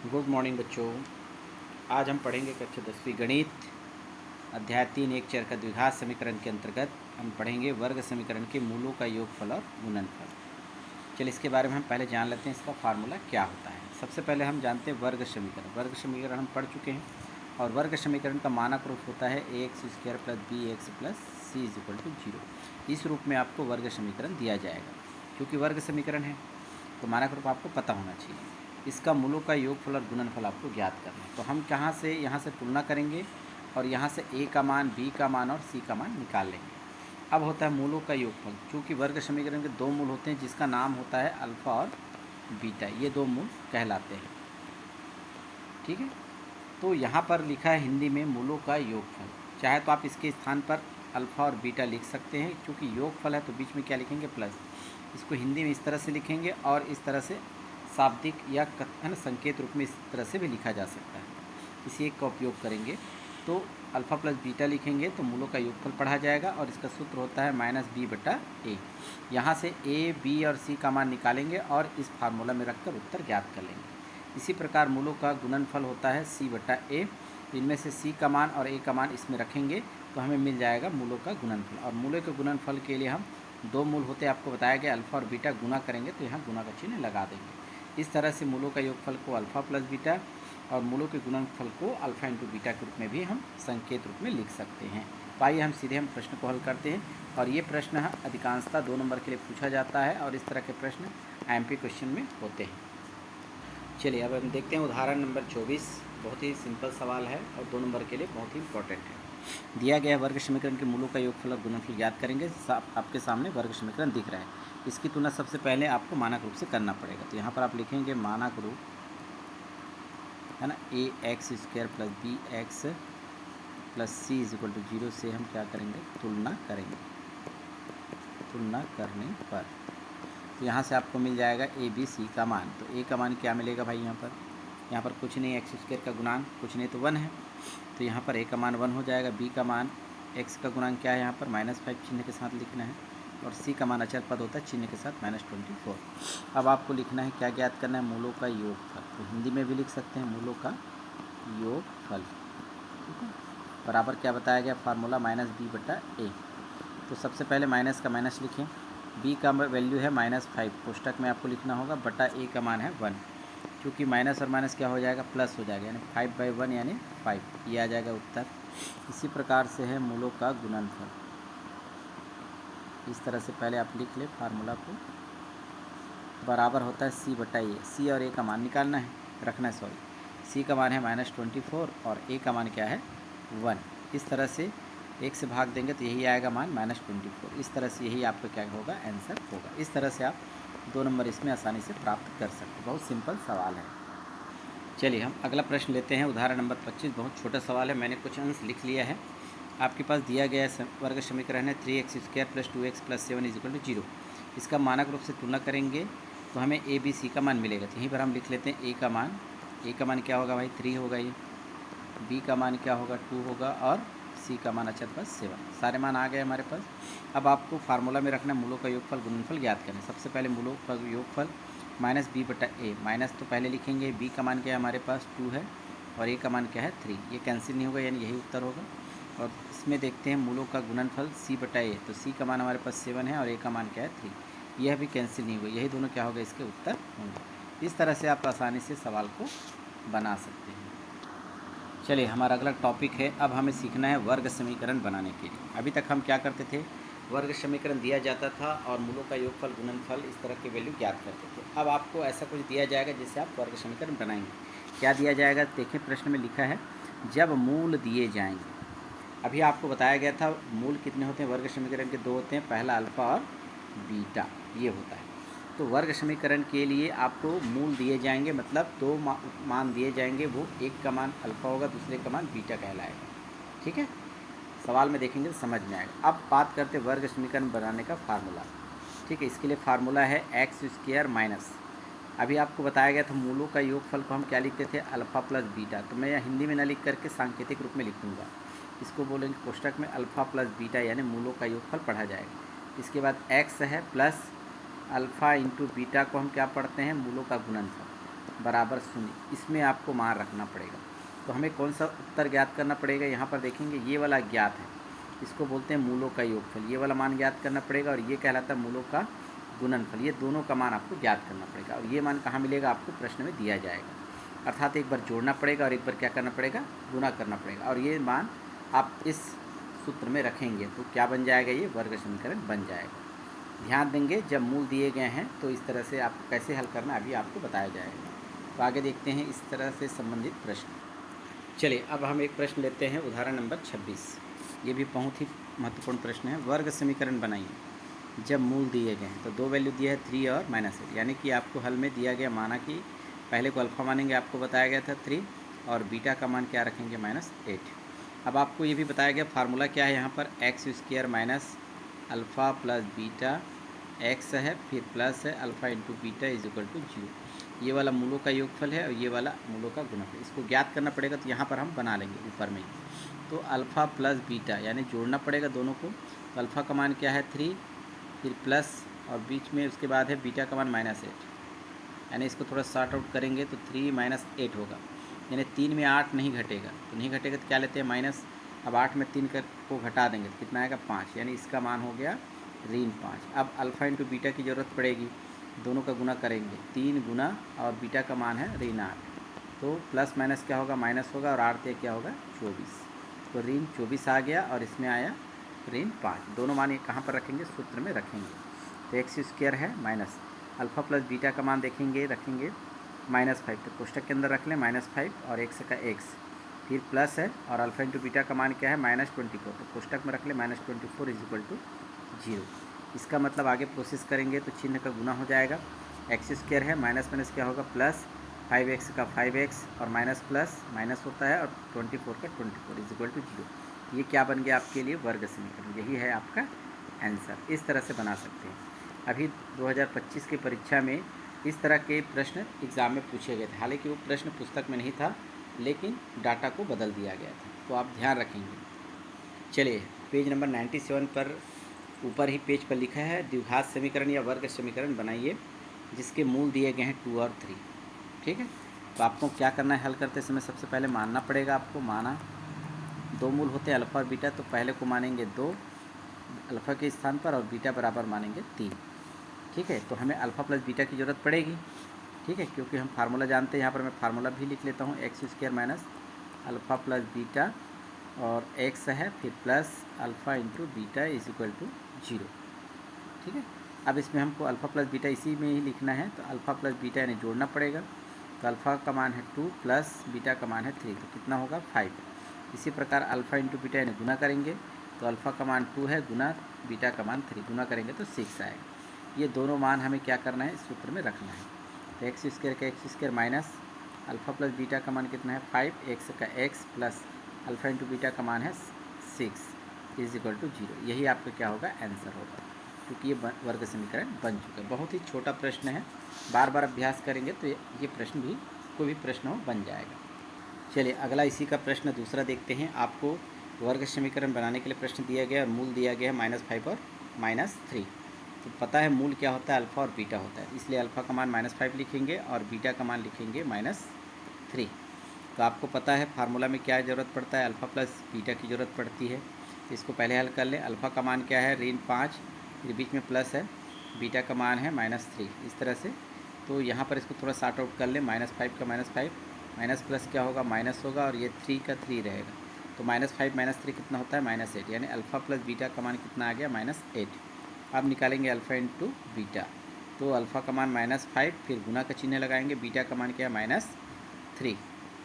Good morning बच्चों। आज हम पढ़ेंगे कक्षा 10वीं गणित अध्याय 3 एक चर का द्विघात समीकरण के अंतर्गत हम पढ़ेंगे वर्ग समीकरण के मूलों का योगफल और गुणनफल। चलिए इसके बारे में हम पहले जान लेते हैं इसका फार्मूला क्या होता है। सबसे पहले हम जानते हैं वर्ग समीकरण। वर्ग समीकरण हम पढ़ चुके हैं और वर्ग समीकरण का मानक रूप होता है ax² + bx + c = 0। इस रूप में आपको वर्ग समीकरण दिया जाएगा। क्योंकि वर्ग समीकरण है तो मानक रूप आपको पता होना चाहिए। इसका मूलों का योगफल और गुणनफल आपको ज्ञात करना है। तो हम यहाँ से तुलना करेंगे और यहाँ से a का मान, b का मान और c का मान निकाल लेंगे। अब होता है मूलों का योगफल। चूँकि वर्ग समीकरण के दो मूल होते हैं जिसका नाम होता है अल्फ़ा और बीटा, ये दो मूल कहलाते हैं। ठीक है, तो यहाँ पर लिखा है हिंदी में मूलों का योगफल। चाहे तो आप इसके स्थान पर अल्फ़ा और बीटा लिख सकते हैं। क्योंकि योगफल है तो बीच में क्या लिखेंगे, प्लस। इसको हिंदी में इस तरह से लिखेंगे और इस तरह से शाब्दिक या कथन संकेत रूप में इस तरह से भी लिखा जा सकता है। इसी एक का उपयोग करेंगे तो अल्फ़ा प्लस बीटा लिखेंगे तो मूलों का योगफल पढ़ा जाएगा और इसका सूत्र होता है -b/a। यहाँ से a, b और c का मान निकालेंगे और इस फार्मूला में रखकर उत्तर ज्ञात कर लेंगे। इसी प्रकार मूलों का गुणनफल होता है c/a। इनमें से c का मान और a का मान इसमें रखेंगे तो हमें मिल जाएगा मूलों का गुणनफल। और मूलों के गुणनफल के लिए हम दो मूल होते आपको बताया गया, अल्फ़ा और बीटा गुना करेंगे तो यहाँ गुना का चिन्ह लगा देंगे। इस तरह से मूलों का योगफल को अल्फ़ा प्लस बीटा और मूलों के गुणनफल को अल्फ़ा इंटू बीटा के रूप में भी हम संकेत रूप में लिख सकते हैं। तो आइए हम सीधे प्रश्न को हल करते हैं। और ये प्रश्न अधिकांशतः 2 नंबर के लिए पूछा जाता है और इस तरह के प्रश्न एमपी क्वेश्चन में होते हैं। चलिए अब हम देखते हैं उदाहरण नंबर 24। बहुत ही सिंपल सवाल है और 2 नंबर के लिए बहुत ही इंपॉर्टेंट है। दिया गया वर्ग समीकरण के मूलों का योगफल और गुणनफल ज्ञात करेंगे। आपके सामने वर्ग समीकरण दिख रहा है। इसकी तुलना सबसे पहले आपको मानक रूप से करना पड़ेगा। तो यहाँ पर आप लिखेंगे मानक रूप है ना, ax² + bx + c = 0 से हम क्या करेंगे, तुलना करेंगे। तुलना करने पर तो यहाँ से आपको मिल जाएगा a, b, c का मान। तो a का मान क्या मिलेगा भाई, यहाँ पर कुछ नहीं, x² का गुणांक कुछ नहीं तो 1 है। तो यहाँ पर a का मान 1 हो जाएगा। b का मान x का गुणांक क्या है, यहाँ पर -5 चिन्ह के साथ लिखना है। और c का मान अचर पद होता है चिन्ह के साथ -24। अब आपको लिखना है, क्या ज्ञात करना है, मूलों का योगफल। तो हिंदी में भी लिख सकते हैं मूलों का योगफल। ठीक है, बराबर क्या बताया गया फार्मूला -b/a। तो सबसे पहले माइनस का माइनस लिखें। b का वैल्यू है -5, कोष्टक में आपको लिखना होगा, बटा a का मान है 1। क्योंकि माइनस और माइनस क्या हो जाएगा, प्लस हो जाएगा, यानी 5/1 यानी 5, ये आ जाएगा उत्तर। इसी प्रकार से है मूलों का गुणनफल। इस तरह से पहले आप लिख ले फार्मूला को, बराबर होता है c/a। c और a का मान निकालना है, रखना है, सॉरी। c का मान है -24 और a का मान क्या है 1। इस तरह से 1 से भाग देंगे तो यही आएगा मान -24। इस तरह से यही आपका क्या होगा, आंसर होगा। इस तरह से आप 2 नंबर इसमें आसानी से प्राप्त कर सकते हैं। बहुत सिंपल सवाल है। चलिए हम अगला प्रश्न लेते हैं, उदाहरण नंबर 25। बहुत छोटा सवाल है, मैंने कुछ अंश लिख लिया है। आपके पास दिया गया वर्ग समीकरण है 3x² + 2x + 7 = 0। इसका मानक रूप से तुलना करेंगे तो हमें a, b, c का मान मिलेगा। तो यहीं पर हम लिख लेते हैं a का मान। a का मान क्या होगा भाई, 3 होगा ये। b का मान क्या होगा, 2 होगा। और c का मान अचर बस 7। सारे मान आ गए हमारे पास। अब आपको फार्मूला में रखना मूलों का योगफल गुणनफल ज्ञात करना है। सबसे पहले मूलों का योगफल -b/a। माइनस तो पहले लिखेंगे, b का मान क्या है हमारे पास 2 है और a का मान क्या है 3। ये कैंसिल नहीं होगा, यानी यही उत्तर होगा। और इसमें देखते हैं मूलों का गुणनफल c/a। तो c का मान हमारे पास 7 है और a का मान क्या है 3। यह भी कैंसिल नहीं हुआ, यही दोनों क्या होगा, इसके उत्तर होंगे। इस तरह से आप आसानी से सवाल को बना सकते हैं। चलिए हमारा अगला टॉपिक है, अब हमें सीखना है वर्ग समीकरण बनाने के लिए। अभी तक हम क्या करते थे, वर्ग समीकरण दिया जाता था और मूलों का योगफल गुणनफल इस तरह के वैल्यू ज्ञात करते थे। अब आपको ऐसा कुछ दिया जाएगा जिससे आप वर्ग समीकरण बनाएंगे। क्या दिया जाएगा, देखिए प्रश्न में लिखा है, जब मूल दिए जाएंगे। अभी आपको बताया गया था मूल कितने होते हैं वर्ग समीकरण के, 2 होते हैं, पहला अल्फ़ा और बीटा, ये होता है। तो वर्ग समीकरण के लिए आपको मूल दिए जाएंगे, मतलब 2 मान दिए जाएंगे। वो एक का मान अल्फ़ा होगा, दूसरे का मान बीटा कहलाएगा। ठीक है, सवाल में देखेंगे तो समझ में आएगा। अब बात करते हैं वर्ग समीकरण बनाने का फार्मूला। ठीक है, इसके लिए फार्मूला है x² माइनस, अभी आपको बताया गया था मूलों का योगफल को हम क्या लिखते थे, अल्फ़ा प्लस बीटा। तो मैं यह हिंदी में न लिख करके सांकेतिक रूप में लिखूँगा। इसको बोलेंगे कोष्टक में अल्फ़ा प्लस बीटा, यानी मूलों का योगफल पढ़ा जाएगा। इसके बाद x है प्लस अल्फ़ा इंटू बीटा को हम क्या पढ़ते हैं, मूलों का गुणनफल। बराबर 0, इसमें आपको मान रखना पड़ेगा। तो हमें कौन सा उत्तर ज्ञात करना पड़ेगा, यहाँ पर देखेंगे ये वाला ज्ञात है, इसको बोलते हैं मूलों का योगफल। ये वाला मान ज्ञात करना पड़ेगा और ये कहलाता है मूलों का गुणनफल। ये दोनों का मान आपको ज्ञात करना पड़ेगा और ये मान कहाँ मिलेगा, आपको प्रश्न में दिया जाएगा। अर्थात एक बार जोड़ना पड़ेगा और एक बार क्या करना पड़ेगा, गुना करना पड़ेगा। और ये मान आप इस सूत्र में रखेंगे तो क्या बन जाएगा, ये वर्ग समीकरण बन जाएगा। ध्यान देंगे जब मूल दिए गए हैं तो इस तरह से आपको कैसे हल करना अभी आपको बताया जाएगा। तो आगे देखते हैं इस तरह से संबंधित प्रश्न। चलिए अब हम एक प्रश्न लेते हैं, उदाहरण नंबर 26। ये भी बहुत ही महत्वपूर्ण प्रश्न है। वर्ग समीकरण बनाइए जब मूल दिए गए हैं। तो दो वैल्यू दिया है 3 और -8, यानी कि आपको हल में दिया गया माना कि पहले को अल्फ़ा मानेंगे, आपको बताया गया था 3 और बीटा का मान क्या रखेंगे, -8। अब आपको ये भी बताया गया फार्मूला क्या है यहाँ पर, x² minus alpha plus beta x है, फिर प्लस है alpha into beta is equal to 0। ये वाला मूलों का योगफल है और ये वाला मूलों का गुणनफल। इसको ज्ञात करना पड़ेगा तो यहाँ पर हम बना लेंगे ऊपर में ही। तो अल्फ़ा प्लस बीटा यानी जोड़ना पड़ेगा दोनों को। तो अल्फ़ा का मान क्या है 3, फिर प्लस और बीच में उसके बाद है बीटा का मान -8, यानी इसको थोड़ा शॉर्ट आउट करेंगे तो 3 - 8 होगा, यानी 3 में 8 नहीं घटेगा। तो नहीं घटेगा तो क्या लेते हैं माइनस। अब 8 में 3 को घटा देंगे तो कितना आएगा 5, यानी इसका मान हो गया -5। अब अल्फ़ा इंटू बीटा की ज़रूरत पड़ेगी, दोनों का गुना करेंगे, 3 गुना और बीटा का मान है -8, तो प्लस माइनस क्या होगा, माइनस होगा और 8 क्या होगा 24। तो -24 आ गया और इसमें आया -5। दोनों मान ये कहाँ पर रखेंगे, सूत्र में रखेंगे। तो x² है माइनस अल्फ़ा प्लस बीटा का मान देखेंगे रखेंगे -5, तो कोष्टक के अंदर रख लें -5 और x का x, फिर प्लस है और अल्फ़ा इंटू बीटा का मान क्या है -24, तो कोष्टक में रख लें -24 इज इक्वल टू 0। इसका मतलब आगे प्रोसेस करेंगे तो चिन्ह का गुना हो जाएगा। x² है माइनस माइनस क्या होगा प्लस, 5x का 5x और माइनस प्लस माइनस होता है और 24 का 24 इज इक्वल टू 0। ये क्या बन गया आपके लिए, वर्ग समीकरण। यही है आपका आंसर। इस तरह से बना सकते हैं। अभी 2025 की परीक्षा में इस तरह के प्रश्न एग्ज़ाम में पूछे गए थे। हालांकि वो प्रश्न पुस्तक में नहीं था, लेकिन डाटा को बदल दिया गया था, तो आप ध्यान रखेंगे। चलिए पेज नंबर 97 पर ऊपर ही पेज पर लिखा है द्विघात समीकरण या वर्ग समीकरण बनाइए जिसके मूल दिए गए हैं 2 और 3। ठीक है, तो आपको क्या करना है, हल करते समय सबसे पहले मानना पड़ेगा आपको। माना 2 मूल होते हैं अल्फ़ा और बीटा, तो पहले को मानेंगे 2 अल्फ़ा के स्थान पर और बीटा बराबर मानेंगे 3। ठीक है, तो हमें अल्फ़ा प्लस बीटा की ज़रूरत पड़ेगी। ठीक है, क्योंकि हम फार्मूला जानते हैं। यहाँ पर मैं फार्मूला भी लिख लेता हूँ, x² minus alpha plus beta और x है, फिर plus alpha into beta is equal to 0। ठीक है, अब इसमें हमको अल्फ़ा प्लस बीटा इसी में ही लिखना है, तो अल्फ़ा प्लस बीटा यानी जोड़ना पड़ेगा। तो अल्फ़ा का मान है 2 प्लस बीटा का मान है 3, तो कितना होगा 5। इसी प्रकार अल्फ़ा इंटू बीटा यानी गुना करेंगे, तो अल्फ़ा का मान 2 है गुना बीटा का मान 3, गुना करेंगे तो 6 आएगा। ये दोनों मान हमें क्या करना है, इस सूत्र में रखना है। तो x² का x² minus alpha plus beta का मान कितना है 5, x का x plus alpha into beta का मान है 6 इज इक्वल टू 0। यही आपका क्या होगा, आंसर होगा, क्योंकि ये वर्ग समीकरण बन चुका है। बहुत ही छोटा प्रश्न है, बार बार अभ्यास करेंगे तो ये प्रश्न भी, कोई भी प्रश्न हो, बन जाएगा। चलिए अगला इसी का प्रश्न दूसरा देखते हैं। आपको वर्ग समीकरण बनाने के लिए प्रश्न दिया गया और मूल दिया गया है -5 और -3। तो पता है मूल क्या होता है, अल्फ़ा और बीटा होता है, इसलिए अल्फ़ा का मान -5 लिखेंगे और बीटा का मान लिखेंगे -3। तो आपको पता है फार्मूला में क्या ज़रूरत पड़ता है, अल्फ़ा प्लस बीटा की ज़रूरत पड़ती है। तो इसको पहले हल कर लें। अल्फ़ा का मान क्या है -5, फिर बीच में प्लस है, बीटा का मान है -3, इस तरह से। तो यहाँ पर इसको थोड़ा शॉर्ट आउट कर लें, -5 का -5 माइनस प्लस क्या होगा, माइनस होगा और ये 3 का 3 रहेगा। तो -5 -3 कितना होता है -8, यानी अल्फ़ा प्लस बीटा का मान कितना आ गया -8। अब निकालेंगे अल्फ़ा इंटू बीटा, तो अल्फ़ा का मान -5, फिर गुना का चिन्ह लगाएंगे, बीटा का मान क्या है -3,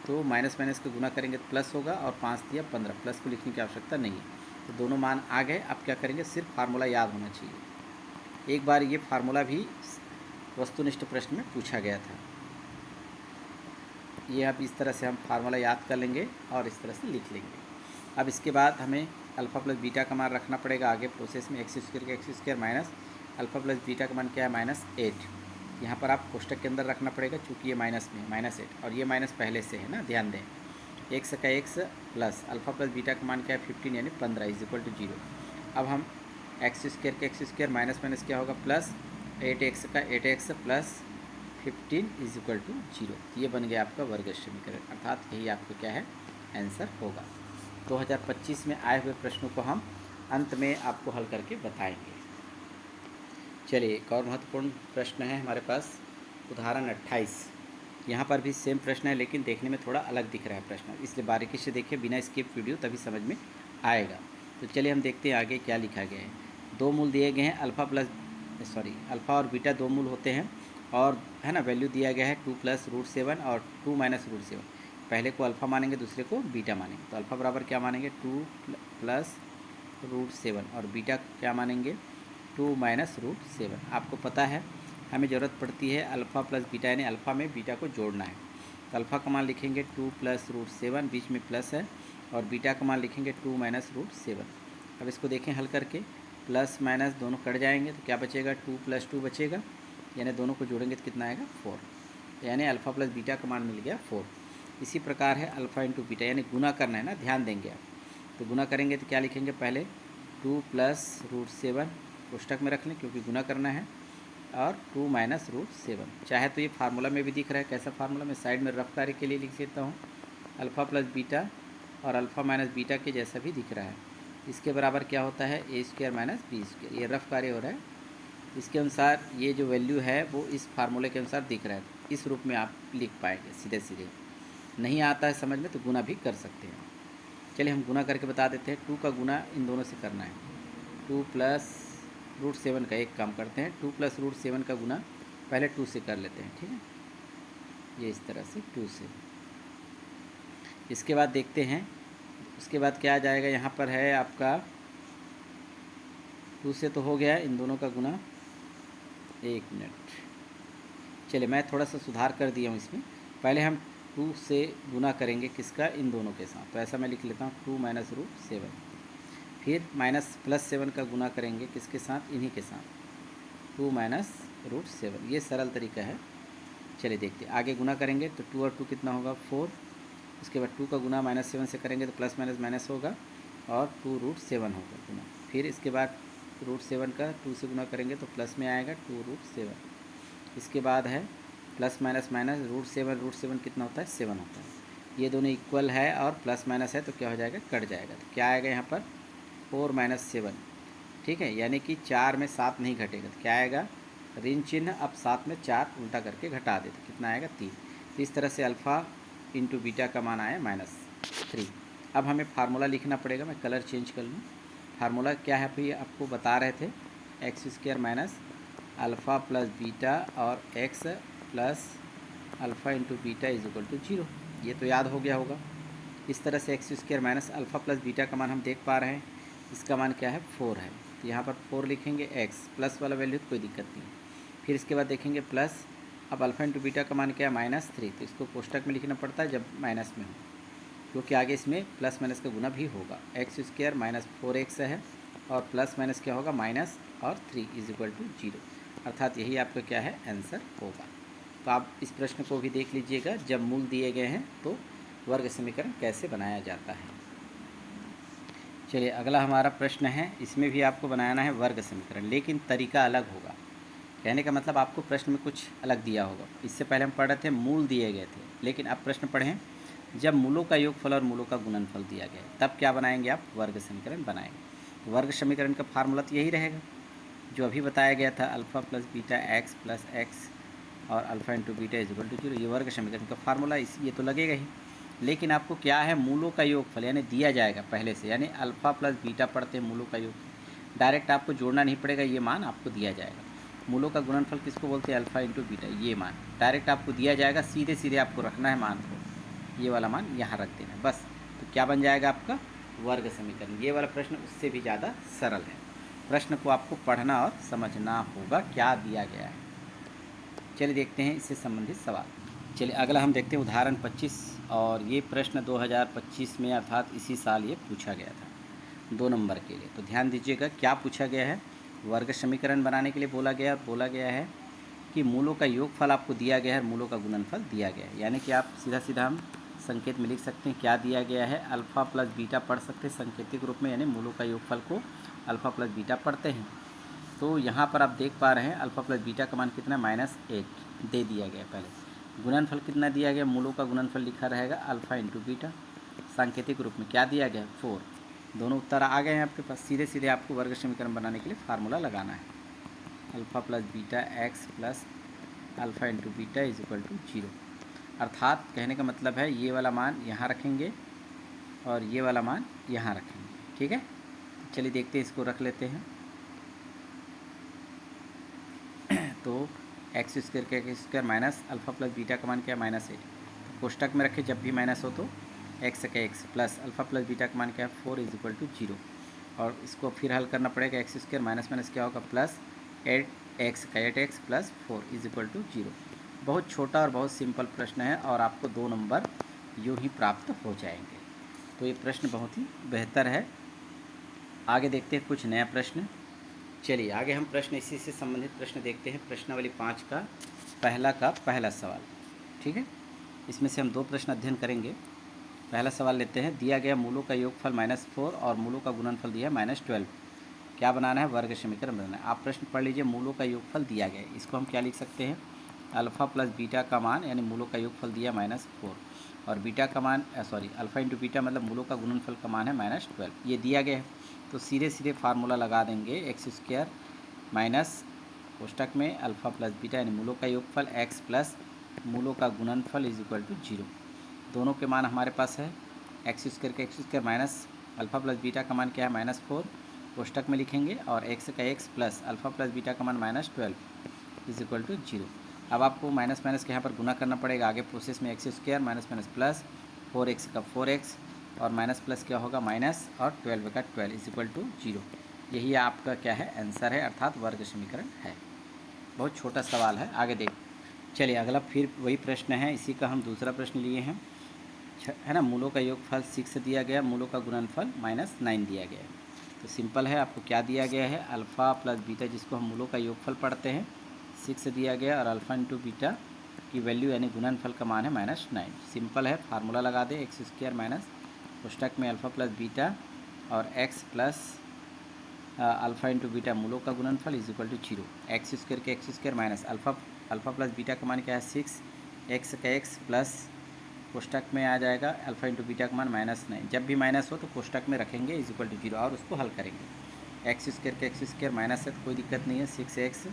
तो माइनस माइनस का गुना करेंगे तो प्लस होगा और 5 दिया 15, प्लस को लिखने की आवश्यकता नहीं है। तो दोनों मान आ गए। अब क्या करेंगे, सिर्फ फार्मूला याद होना चाहिए। एक बार ये फार्मूला भी वस्तुनिष्ठ प्रश्न में पूछा गया था। ये अब इस तरह से हम फार्मूला याद कर लेंगे और इस तरह से लिख लेंगे। अब इसके बाद हमें अल्फ़ा प्लस बीटा का मान रखना पड़ेगा आगे प्रोसेस में। x² का x² minus alpha plus beta का मान क्या है -8। यहाँ पर आप कोष्टक के अंदर रखना पड़ेगा, चूँकि ये माइनस में -8 और ये माइनस पहले से है ना, ध्यान दें। x का x plus alpha plus beta का मान क्या है 15 यानी 15 इज इक्वल टू 0। अब हम x² का x² माइनस माइनस क्या होगा प्लस 8x का 8x plus 15 is equal to 0। ये बन गया आपका वर्ग समीकरण, अर्थात यही आपका क्या है आंसर होगा। 2025 में आए हुए प्रश्नों को हम अंत में आपको हल करके बताएंगे। चलिए एक और महत्वपूर्ण प्रश्न है हमारे पास, उदाहरण 28। यहाँ पर भी सेम प्रश्न है लेकिन देखने में थोड़ा अलग दिख रहा है प्रश्न, इसलिए बारीकी से देखिए बिना स्किप वीडियो, तभी समझ में आएगा। तो चलिए हम देखते हैं आगे क्या लिखा गया है। दो मूल दिए गए हैं, अल्फ़ा और बीटा दो मूल होते हैं, और है ना वैल्यू दिया गया है 2 + √7 और 2 - √7। पहले को अल्फ़ा मानेंगे, दूसरे को बीटा मानेंगे। तो अल्फ़ा बराबर क्या मानेंगे 2 + √7 और बीटा क्या मानेंगे 2 - √7। आपको पता है हमें ज़रूरत पड़ती है अल्फ़ा प्लस बीटा, यानी अल्फ़ा में बीटा को जोड़ना है। तो अल्फ़ा का मान लिखेंगे 2 + √7, बीच में प्लस है, और बीटा का मान लिखेंगे 2 - √7। अब इसको देखें हल करके, प्लस माइनस दोनों कट जाएंगे तो क्या बचेगा 2 + 2 बचेगा, यानी दोनों को जोड़ेंगे तो कितना आएगा 4, यानी अल्फ़ा प्लस बीटा का मान मिल गया 4। इसी प्रकार है अल्फ़ा इंटू बीटा, यानी गुना करना है ना, ध्यान देंगे आप। तो गुना करेंगे तो क्या लिखेंगे, पहले 2 + √7 कोष्टक में रख लें क्योंकि गुना करना है, और 2 - √7। चाहे तो ये फार्मूला में भी दिख रहा है, कैसा फार्मूला, मैं साइड में रफ कार्य के लिए लिख देता हूँ। अल्फ़ा प्लस बीटा और अल्फ़ा माइनस बीटा के जैसा भी दिख रहा है। इसके बराबर क्या होता है a² - b², ये रफ कार्य हो रहा है। इसके अनुसार ये जो वैल्यू है वो इस फार्मूले के अनुसार दिख रहा है, इस रूप में आप लिख पाएंगे सीधे सीधे। नहीं आता है समझ में तो गुना भी कर सकते हैं। चलिए हम गुना करके बता देते हैं। 2 का गुना इन दोनों से करना है, 2 + √7 का एक काम करते हैं, 2 + √7 का गुना पहले 2 से कर लेते हैं, ठीक है, ये इस तरह से 2 से। इसके बाद देखते हैं, उसके बाद क्या आ जाएगा, यहाँ पर है आपका 2 से तो हो गया है इन दोनों का गुना। एक मिनट, चलिए मैं थोड़ा सा सुधार कर दिया हूँ इसमें। पहले हम 2 से गुना करेंगे किसका, इन दोनों के साथ, तो ऐसा मैं लिख लेता हूँ 2 - √7। फिर +7 का गुना करेंगे किसके साथ, इन्हीं के साथ, 2 - √7। ये सरल तरीका है। चलिए देखते हैं, आगे गुना करेंगे तो 2 और 2 कितना होगा 4। उसके बाद 2 का गुना -7 से करेंगे तो प्लस माइनस माइनस होगा, और 2 √7 होगा गुना। फिर इसके बाद √7 का 2 से गुना करेंगे तो प्लस में आएगा 2 √7। इसके बाद है प्लस माइनस माइनस √7 कितना होता है 7 होता है। ये दोनों इक्वल है और प्लस माइनस है तो क्या हो जाएगा, कट जाएगा। तो क्या आएगा यहाँ पर 4 - 7, ठीक है, यानी कि 4 में 7 नहीं घटेगा तो क्या आएगा ऋण चिन्ह, अब 7 में 4 उल्टा करके घटा दे तो कितना आएगा 3। तो इस तरह से अल्फ़ा इंटू बीटा का मान आया -3। अब हमें फार्मूला लिखना पड़ेगा, मैं कलर चेंज कर लूँ। फार्मूला क्या है भाई, आपको बता रहे थे x² - अल्फ़ा प्लस बीटा और x plus alpha into beta is equal to 0। ये तो याद हो गया होगा। इस तरह से x² - अल्फ़ा प्लस बीटा का मान हम देख पा रहे हैं, इसका मान क्या है 4 है, तो यहाँ पर 4 लिखेंगे, x प्लस वाला वैल्यू तो कोई दिक्कत नहीं। फिर इसके बाद देखेंगे प्लस, अब अल्फ़ा इंटू बीटा का मान क्या है -3, तो इसको कोष्टक में लिखना पड़ता है जब माइनस में हो, क्योंकि आगे इसमें प्लस माइनस का गुना भी होगा। x² - 4x है, और प्लस माइनस क्या होगा माइनस और 3 इज इक्वल टू 0, अर्थात यही आपका क्या है आंसर होगा। तो आप इस प्रश्न को भी देख लीजिएगा, जब मूल दिए गए हैं तो वर्ग समीकरण कैसे बनाया जाता है। चलिए अगला हमारा प्रश्न है, इसमें भी आपको बनाना है वर्ग समीकरण, लेकिन तरीका अलग होगा। कहने का मतलब आपको प्रश्न में कुछ अलग दिया होगा। इससे पहले हम पढ़ रहे थे मूल दिए गए थे, लेकिन अब प्रश्न पढ़ें जब मूलों का योगफल और मूलों का गुणनफल दिया गया है, तब क्या बनाएंगे आप, वर्ग समीकरण बनाएंगे। वर्ग समीकरण का फार्मूला तो यही रहेगा जो अभी बताया गया था, alpha plus beta x plus x और alpha into beta is equal to 0। ये वर्ग समीकरण का फार्मूला, ये तो लगेगा ही। लेकिन आपको क्या है, मूलों का योगफल यानी दिया जाएगा पहले से, यानी अल्फ़ा प्लस बीटा पढ़ते हैं मूलों का योगफल, डायरेक्ट आपको जोड़ना नहीं पड़ेगा, ये मान आपको दिया जाएगा। मूलों का गुणनफल किसको बोलते हैं, अल्फ़ा इंटू बीटा, ये मान डायरेक्ट आपको दिया जाएगा, सीधे सीधे आपको रखना है मान को, ये वाला मान यहाँ रख देना है बस। तो क्या बन जाएगा आपका वर्ग समीकरण। ये वाला प्रश्न उससे भी ज़्यादा सरल है, प्रश्न को आपको पढ़ना और समझना होगा क्या दिया गया है। चलिए देखते हैं इससे संबंधित सवाल। चलिए अगला हम देखते हैं उदाहरण 25, और ये प्रश्न 2025 में अर्थात इसी साल ये पूछा गया था 2 नंबर के लिए। तो ध्यान दीजिएगा क्या पूछा गया है, वर्ग समीकरण बनाने के लिए बोला गया, और बोला गया है कि मूलों का योगफल आपको दिया गया है, मूलों का गुणनफल दिया गया है। यानी कि आप सीधा सीधा हम संकेत में लिख सकते हैं क्या दिया गया है, अल्फ़ा प्लस बीटा पढ़ सकते हैं संकेतिक रूप में, यानी मूलों का योगफल को अल्फ़ा प्लस बीटा पढ़ते हैं। तो यहाँ पर आप देख पा रहे हैं अल्फ़ा प्लस बीटा का मान कितना है, -8 दे दिया गया। पहले गुणनफल कितना दिया गया, मूलों का गुणनफल लिखा रहेगा अल्फ़ा इंटू बीटा। सांकेतिक रूप में क्या दिया गया, 4। दोनों उत्तर आ गए हैं आपके पास। सीधे सीधे आपको वर्ग समीकरण बनाने के लिए फार्मूला लगाना है। Alpha plus beta x plus alpha into beta is equal to 0। अर्थात कहने का मतलब है ये वाला मान यहाँ रखेंगे और ये वाला मान यहाँ रखेंगे। ठीक है, चलिए देखते हैं, इसको रख लेते हैं। तो एक्स स्क्वायर का x square minus alpha plus beta का मान क्या है, -8। तो कोष्टक में रखें, जब भी माइनस हो तो एक्स का x plus alpha plus beta का मान क्या है, 4 इज इक्वल टू 0। और इसको फिर हल करना पड़ेगा, एक्स स्क्वायर माइनस माइनस क्या होगा, प्लस 8x का 8x plus 4 is equal to 0। बहुत छोटा और बहुत सिंपल प्रश्न है और आपको 2 नंबर यूँ ही प्राप्त हो जाएंगे। तो ये प्रश्न बहुत ही बेहतर है। आगे देखते हैं कुछ नया प्रश्न। चलिए आगे हम प्रश्न इसी से संबंधित प्रश्न देखते हैं। प्रश्नावली 5 का पहला सवाल। ठीक है, इसमें से हम 2 प्रश्न अध्ययन करेंगे। पहला सवाल लेते हैं। दिया गया मूलों का योगफल -4 और मूलों का गुणनफल दिया है -12। क्या बनाना है, वर्ग समीकरण बनाना है। आप प्रश्न पढ़ लीजिए। मूलों का योगफल दिया गया है, इसको हम क्या लिख सकते हैं, अल्फ़ा प्लस बीटा का मान, यानी मूलों का योगफल दिया -4 और बीटा का मान अल्फ़ा इंटू बीटा मतलब मूलों का गुणनफल का मान है -12। ये दिया गया है, तो सीधे सीधे फार्मूला लगा देंगे। एक्स स्क्वायर माइनस कोष्टक में अल्फ़ा प्लस बीटा यानी मूलों का योगफल एक्स प्लस मूलों का गुणनफल इज इक्वल टू 0। दोनों के मान हमारे पास है। एक्स स्क्वायर का x square minus alpha plus beta का मान क्या है, -4 कोष्टक में लिखेंगे, और एक्स का x plus alpha plus beta का मान -12 इज इक्वल टू 0। अब आपको माइनस माइनस के यहाँ पर गुना करना पड़ेगा। आगे प्रोसेस में x square minus minus plus 4x का 4x और माइनस प्लस क्या होगा माइनस, और 12 का 12 इज इक्वल टू 0। यही आपका क्या है, आंसर है, अर्थात वर्ग समीकरण है। बहुत छोटा सवाल है। आगे देख, चलिए अगला फिर वही प्रश्न है, इसी का हम दूसरा प्रश्न लिए हैं, है ना। मूलों का योगफल 6 दिया गया, मूलों का गुणनफल -9 दिया गया है। तो सिंपल है, आपको क्या दिया गया है, अल्फ़ा प्लस बीटा जिसको हम मूलों का योगफल पढ़ते हैं 6 दिया गया, और अल्फ़ा इंटू बीटा की वैल्यू यानी गुणनफल का मान है -9। सिंपल है, फार्मूला लगा दे। एक्स स्क्वायर माइनस कोष्टक में अल्फ़ा प्लस बीटा और x plus alpha into beta मूलों का गुणनफल is equal to 0। X square के x square minus alpha plus beta का मान क्या है 6, एक्स का एक्स प्लस कोष्टक में आ जाएगा अल्फ़ा इंटू बीटा का मान -9। जब भी माइनस हो तो कोष्टक में रखेंगे इज इक्वल टू 0 और उसको हल करेंगे। एक्स स्क्वायर के एक्स स्क्वायर माइनस है तो कोई दिक्कत नहीं है, 6x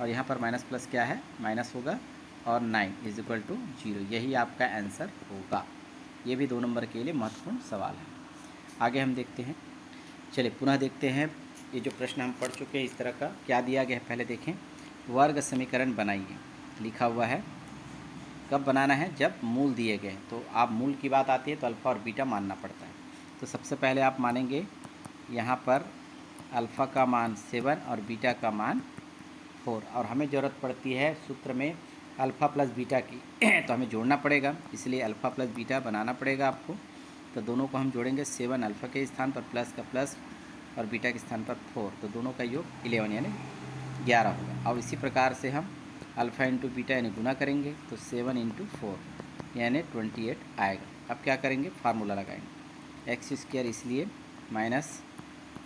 और यहाँ पर माइनस प्लस क्या है, माइनस होगा, और 9 इज इक्वल टू 0। यही आपका आंसर होगा। ये भी 2 नंबर के लिए महत्वपूर्ण सवाल है। आगे हम देखते हैं। चलिए पुनः देखते हैं, ये जो प्रश्न हम पढ़ चुके हैं इस तरह का क्या दिया गया है, पहले देखें। वर्ग समीकरण बनाइए, लिखा हुआ है। कब बनाना है, जब मूल दिए गए। तो आप मूल की बात आती है तो अल्फ़ा और बीटा मानना पड़ता है। तो सबसे पहले आप मानेंगे यहाँ पर अल्फ़ा का मान 7 और बीटा का मान 4, और हमें ज़रूरत पड़ती है सूत्र में अल्फ़ा प्लस बीटा की तो हमें जोड़ना पड़ेगा, इसलिए अल्फ़ा प्लस बीटा बनाना पड़ेगा आपको। तो दोनों को हम जोड़ेंगे, 7 अल्फ़ा के स्थान पर प्लस का प्लस और बीटा के स्थान पर 4, तो दोनों का योग 11 यानी 11 होगा। और इसी प्रकार से हम अल्फ़ा इंटू बीटा यानी गुना करेंगे, तो 7 इंटू 4 यानी 28 आएगा। अब क्या करेंगे, फार्मूला लगाएंगे। एक्स स्क्वायर इसलिए minus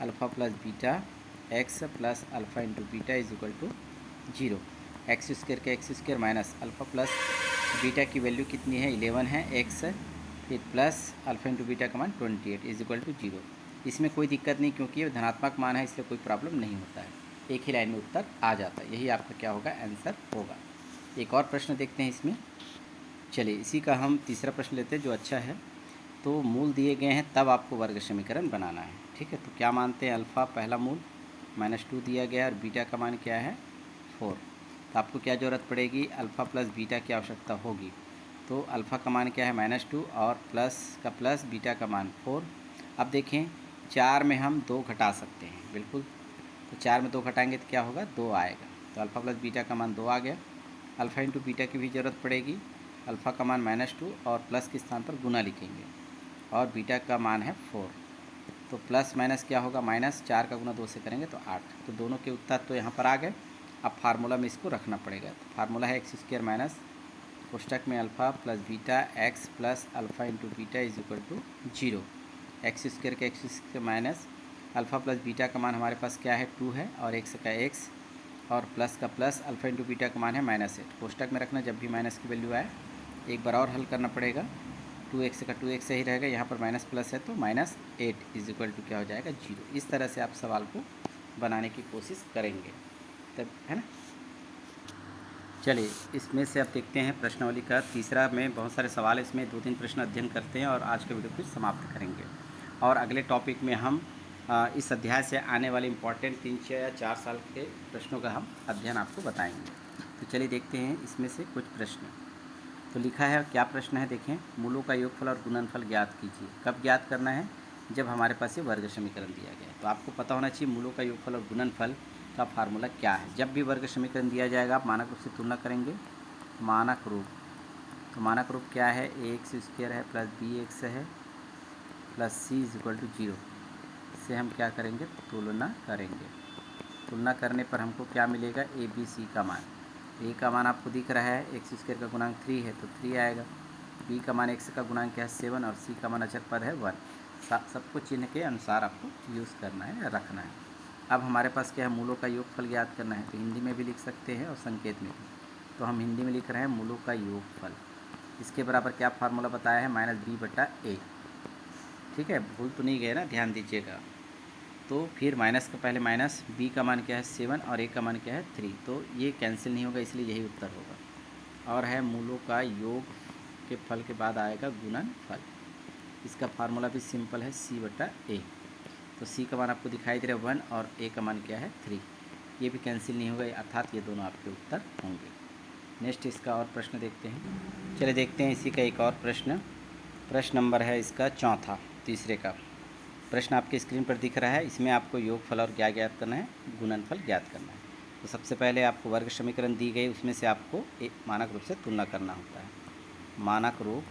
alpha plus beta x plus alpha into beta is equal to 0। X square का x square minus alpha plus beta की वैल्यू कितनी है, 11 है, एक्स फिर प्लस अल्फ़ा इंटू बीटा का मान 28 इज इक्वल टू 0। इसमें कोई दिक्कत नहीं, क्योंकि ये धनात्मक मान है, इसलिए कोई प्रॉब्लम नहीं होता है, एक ही लाइन में उत्तर आ जाता है। यही आपका क्या होगा, आंसर होगा। एक और प्रश्न देखते हैं इसमें। चलिए इसी का हम तीसरा प्रश्न लेते हैं जो अच्छा है। तो मूल दिए गए हैं तब आपको वर्ग समीकरण बनाना है। ठीक है, तो क्या मानते हैं, अल्फ़ा पहला मूल -2 दिया गया और बीटा का मान क्या है 4। तो आपको क्या ज़रूरत पड़ेगी, अल्फ़ा प्लस बीटा की आवश्यकता होगी। तो अल्फ़ा का मान क्या है -2 और प्लस का प्लस बीटा का मान 4। अब देखें 4 में हम 2 घटा सकते हैं, बिल्कुल। तो 4 में 2 घटाएंगे तो क्या होगा, 2 आएगा। तो अल्फ़ा प्लस बीटा का मान 2 आ गया। अल्फ़ा इंटू बीटा की भी ज़रूरत पड़ेगी। अल्फ़ा का मान -2 और प्लस के स्थान पर गुना लिखेंगे, और बीटा का मान है 4। तो प्लस माइनस क्या होगा, माइनस, 4 का गुना 2 से करेंगे तो 8। तो दोनों के उत्तर तो यहाँ पर आ गए। अब फार्मूला में इसको रखना पड़ेगा। तो फार्मूला है एक्स स्क्वायर माइनस कोष्टक में alpha plus beta x plus alpha into beta is equal to 0। X square का x square minus alpha plus beta का मान हमारे पास क्या है 2 है और x का x और प्लस का प्लस अल्फ़ा इंटू बीटा का मान है -8। कोष्टक में रखना, जब भी माइनस की वैल्यू आए एक बार और हल करना पड़ेगा। 2x का 2x सही रहेगा, यहाँ पर माइनस प्लस है तो -8 इज इक्वल टू क्या हो जाएगा 0। इस तरह से आप सवाल को बनाने की कोशिश करेंगे तब, है ना। चलिए इसमें से अब देखते हैं प्रश्नावली का तीसरा में बहुत सारे सवाल, इसमें 2-3 प्रश्न अध्ययन करते हैं और आज के वीडियो फिर समाप्त करेंगे। और अगले टॉपिक में हम इस अध्याय से आने वाले इम्पॉर्टेंट 3 या 4 साल के प्रश्नों का हम अध्ययन आपको बताएंगे। तो चलिए देखते हैं इसमें से कुछ प्रश्न। तो लिखा है, क्या प्रश्न है देखें, मूलों का योगफल और गुणनफल ज्ञात कीजिए। कब ज्ञात करना है, जब हमारे पास ये वर्ग समीकरण दिया गया है। तो आपको पता होना चाहिए मूलों का योगफल और गुणनफल का फार्मूला क्या है। जब भी वर्ग समीकरण दिया जाएगा आप मानक रूप से तुलना करेंगे। मानक रूप, तो मानक रूप क्या है, ax² है प्लस bx है plus c is equal to 0 से हम क्या करेंगे, तुलना करेंगे। तुलना करने पर हमको क्या मिलेगा, a b c का मान। a का मान आपको दिख रहा है, x² का गुणांक 3 है तो 3 आएगा। b का मान x का गुणांक क्या है 7 और c का मान अचर पद है 1। सबको चिन्ह के अनुसार आपको यूज़ करना है या रखना है। अब हमारे पास क्या है, मूलों का योगफल ज्ञात करना है। तो हिंदी में भी लिख सकते हैं और संकेत में भी। तो हम हिंदी में लिख रहे हैं मूलों का योगफल। इसके बराबर क्या फार्मूला बताया है, -b/a। ठीक है, भूल तो नहीं गए ना, ध्यान दीजिएगा। तो फिर माइनस का पहले माइनस, b का मान क्या है 7 और a का मान क्या है 3, तो ये कैंसिल नहीं होगा, इसलिए यही उत्तर होगा। और है मूलों का योग के फल के बाद आएगा गुणनफल। इसका फार्मूला भी सिंपल है, c/a। तो c का मान आपको दिखाई दे रहा है 1 और a का मान क्या है 3, ये भी कैंसिल नहीं होगा, अर्थात ये दोनों आपके उत्तर होंगे। नेक्स्ट इसका और प्रश्न देखते हैं। चलिए देखते हैं इसी का एक और प्रश्न। प्रश्न नंबर है इसका चौथा, तीसरे का प्रश्न आपके स्क्रीन पर दिख रहा है। इसमें आपको योगफल और क्या ज्ञात करना है, गुणनफल ज्ञात करना है। तो सबसे पहले आपको वर्ग समीकरण दी गई, उसमें से आपको एक मानक रूप से तुलना करना होता है। मानक रूप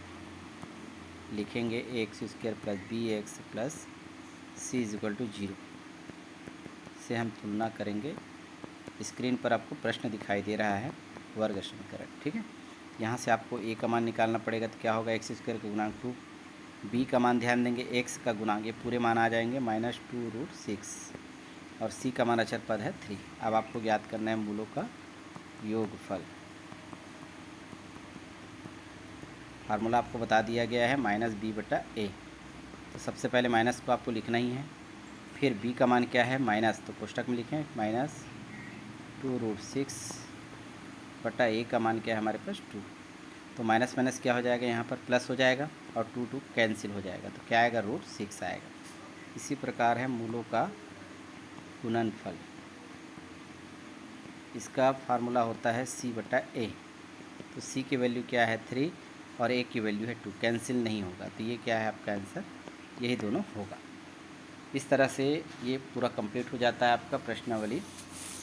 लिखेंगे ax² plus bx plus c is equal to 0 से हम तुलना करेंगे। स्क्रीन पर आपको प्रश्न दिखाई दे रहा है वर्ग समीकरण, ठीक है। यहाँ से आपको a का मान निकालना पड़ेगा, तो क्या होगा x² का गुणांक 2, b का मान ध्यान देंगे x का गुणांक, ये पूरे मान आ जाएंगे -2√6 और c का मान अचर पद है 3। अब आपको ज्ञात करना है मूलों का योगफल। फार्मूला आपको बता दिया गया है -b/a। तो सबसे पहले माइनस को आपको लिखना ही है, फिर b का मान क्या है माइनस, तो कोष्टक में लिखें -2√6/a का मान क्या है हमारे पास 2। तो माइनस माइनस क्या हो जाएगा, यहाँ पर प्लस हो जाएगा और 2 कैंसिल हो जाएगा, तो क्या आएगा √6 आएगा। इसी प्रकार है मूलों का गुणनफल, इसका फार्मूला होता है c/a। तो c की वैल्यू क्या है 3 और a की वैल्यू है 2, कैंसिल नहीं होगा, तो ये क्या है आपका आंसर, यही दोनों होगा। इस तरह से ये पूरा कंप्लीट हो जाता है आपका प्रश्नावली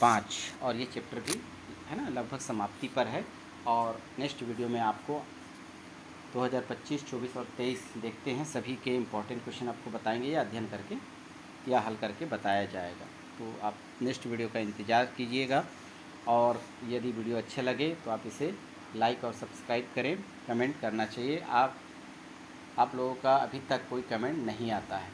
5, और ये चैप्टर भी है ना लगभग समाप्ति पर है। और नेक्स्ट वीडियो में आपको 2025, 24 और 23 देखते हैं, सभी के इम्पोर्टेंट क्वेश्चन आपको बताएंगे या अध्ययन करके या हल करके बताया जाएगा। तो आप नेक्स्ट वीडियो का इंतज़ार कीजिएगा, और यदि वीडियो अच्छे लगे तो आप इसे लाइक और सब्सक्राइब करें। कमेंट करना चाहिए, आप लोगों का अभी तक कोई कमेंट नहीं आता है।